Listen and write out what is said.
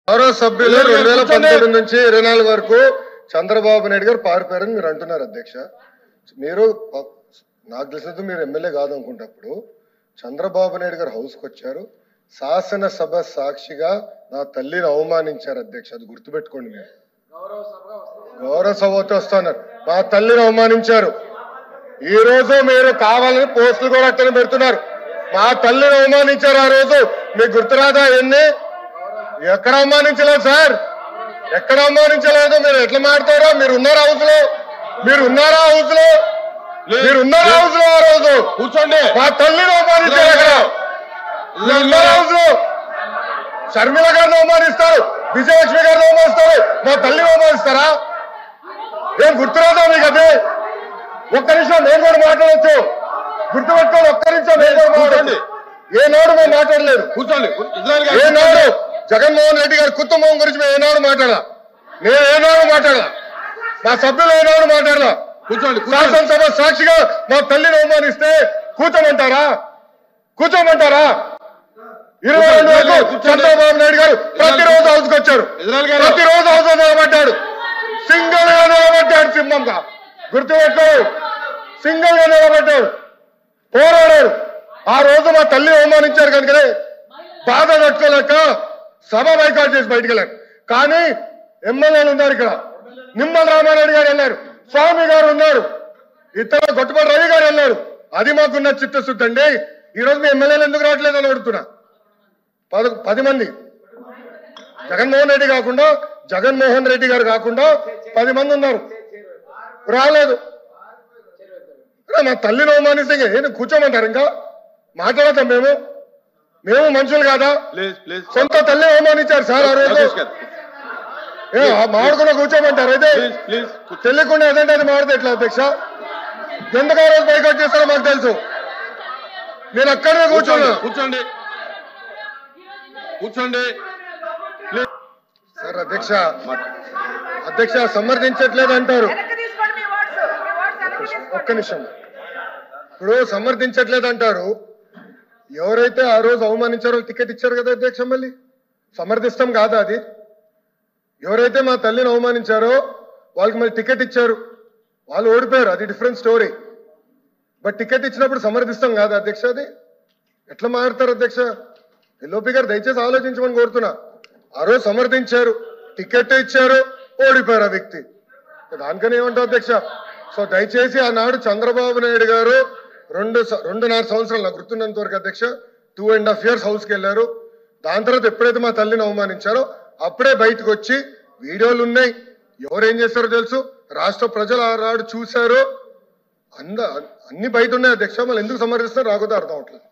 గౌరవ సభ్యులు 2019 నుంచి 24 వరకు చంద్రబాబు నాయుడు గారు పారిపోయారని మీరు అంటున్నారు అధ్యక్ష. మీరు నాకు తెలిసినంత మీరు ఎమ్మెల్యే కాదనుకుంటప్పుడు చంద్రబాబు నాయుడు గారు హౌస్కి వచ్చారు, శాసనసభ సాక్షిగా నా తల్లిని అవమానించారు అధ్యక్ష. అది గుర్తుపెట్టుకోండి. మీరు గౌరవ సభతో వస్తున్నారు, మా తల్లిని అవమానించారు. ఈ రోజు మీరు కావాలని పోస్టులు కూడా అట్టని పెడుతున్నారు. మా తల్లిని అవమానించారు. ఆ రోజు మీకు గుర్తురాదా? ఎన్ని ఎక్కడ అవమానించలేదు సార్, ఎక్కడ అవమానించలేదు. మీరు ఎట్లా మాట్లాడారో. మీరు ఉన్నారా హౌస్ లో? మీరు ఉన్నారా హౌస్ లో? మీరు ఉన్నారా హౌస్ లో? ఆ రోజు కూర్చోండి. మా తల్లిని అవమానించారు. అక్కడ ఉన్నారా హౌస్ లో? షర్మిల గారిని అవమానిస్తారు, విజయలక్ష్మి గారిని అవమానిస్తారు, మా తల్లిని అవమానిస్తారా? ఏం గుర్తురాదా మీకు? అది ఒక్క నిమిషం నేను కూడా మాట్లాడవచ్చు. గుర్తుపెట్టుకోండి. ఒక్క నిమిషం నేను కూడా మాట్లాడండి. ఏనాడు మేము మాట్లాడలేదు. కూర్చోండి. ఏనాడు జగన్మోహన్ రెడ్డి గారి కుటుంబం గురించి మేము ఏనాడు మాట్లాడాల? నేను ఏనాడు మాట్లాడాల? మా సభ్యులు ఏనాడు మాట్లాడాల? కూర్చోండి. శాసనసభ సాక్షిగా మా తల్లిని అవమానిస్తే కూర్చోమంటారా? కూర్చోమంటారా? 22 వరకు చంద్రబాబు నాయుడు గారు ప్రతిరోజు హౌస్కి వచ్చారు, ప్రతిరోజు హౌస్ నిలబడ్డాడు, సింగిల్ గా నిలబడ్డాడు. సింహంగా గుర్తుపెట్టుకో, సింగిల్ గా నిలబడ్డాడు, పోరాడాడు. ఆ రోజు మా తల్లిని అవమానించారు కనుకనే బాధ తట్టుకోలేక సభ బైకాట్ చేసి బయటకు వెళ్ళారు. కానీ ఎమ్మెల్యేలు ఉన్నారు ఇక్కడ. నిమ్మల రామారెడ్డి గారు వెళ్ళారు, స్వామి గారు ఉన్నారు, ఇతర గొట్టుపాటి రవి గారు వెళ్ళారు. అది మాకున్న చిత్తశుద్ధి అండి. ఈ రోజు మీ ఎమ్మెల్యేలు ఎందుకు రావట్లేదు అని అడుగుతున్నా. 10 మంది జగన్మోహన్ రెడ్డి గారు కాకుండా 10 మంది ఉన్నారు, రాలేదు. మా తల్లిని అవమానిస్తే ఏంటి కూర్చోమంటారు? ఇంకా మాట్లాడతాం మేము మనుషులు కాదా? సొంత తల్లి అవమానించారు సార్ ఆ రోజు. మాడుకున్నా కూర్చోమంటారు. అయితే తెలియకుండా ఏదంటే అది మాడితే ఎట్లా అధ్యక్ష? ఎందుకు ఆ రోజు బైకాట్ చేస్తారో మాకు తెలుసు. నేను అక్కడే కూర్చోండి. సార్ అధ్యక్ష సమర్థించట్లేదు అంటారు. ఒక్క నిమిషం. ఇప్పుడు సమర్థించట్లేదు అంటారు. ఎవరైతే ఆ రోజు అవమానించారో టికెట్ ఇచ్చారు కదా అధ్యక్ష. మళ్ళీ సమర్థిస్తాం కాదా అది? ఎవరైతే మా తల్లిని అవమానించారో వాళ్ళకి మళ్ళీ టికెట్ ఇచ్చారు, వాళ్ళు ఓడిపోయారు, అది డిఫరెంట్ స్టోరీ. బట్ టికెట్ ఇచ్చినప్పుడు సమర్థిస్తాం కాదా అధ్యక్ష? అది ఎట్లా మారుతారు అధ్యక్ష? ఎల్ఓపి గారు దయచేసి ఆలోచించమని కోరుతున్నా. ఆ రోజు సమర్థించారు, టికెట్ ఇచ్చారు, ఓడిపోయారు ఆ వ్యక్తి. దానికని ఏమంటారు అధ్యక్ష? సో దయచేసి ఆనాడు చంద్రబాబు నాయుడు గారు 2.5 సంవత్సరాలు నాకు గుర్తున్నంత వరకు అధ్యక్ష 2.5 years హౌస్కి వెళ్ళారు. దాని తర్వాత ఎప్పుడైతే మా తల్లిని అవమానించారో అప్పుడే బయటకు వచ్చి వీడియోలు ఉన్నాయి. ఎవరేం చేస్తారో తెలుసు, రాష్ట్ర ప్రజలు ఆనాడు చూశారు, అన్ని బయట ఉన్నాయి అధ్యక్ష. మళ్ళీ ఎందుకు సమర్థిస్తారో రాకపోతే అర్థం అవట్లేదు.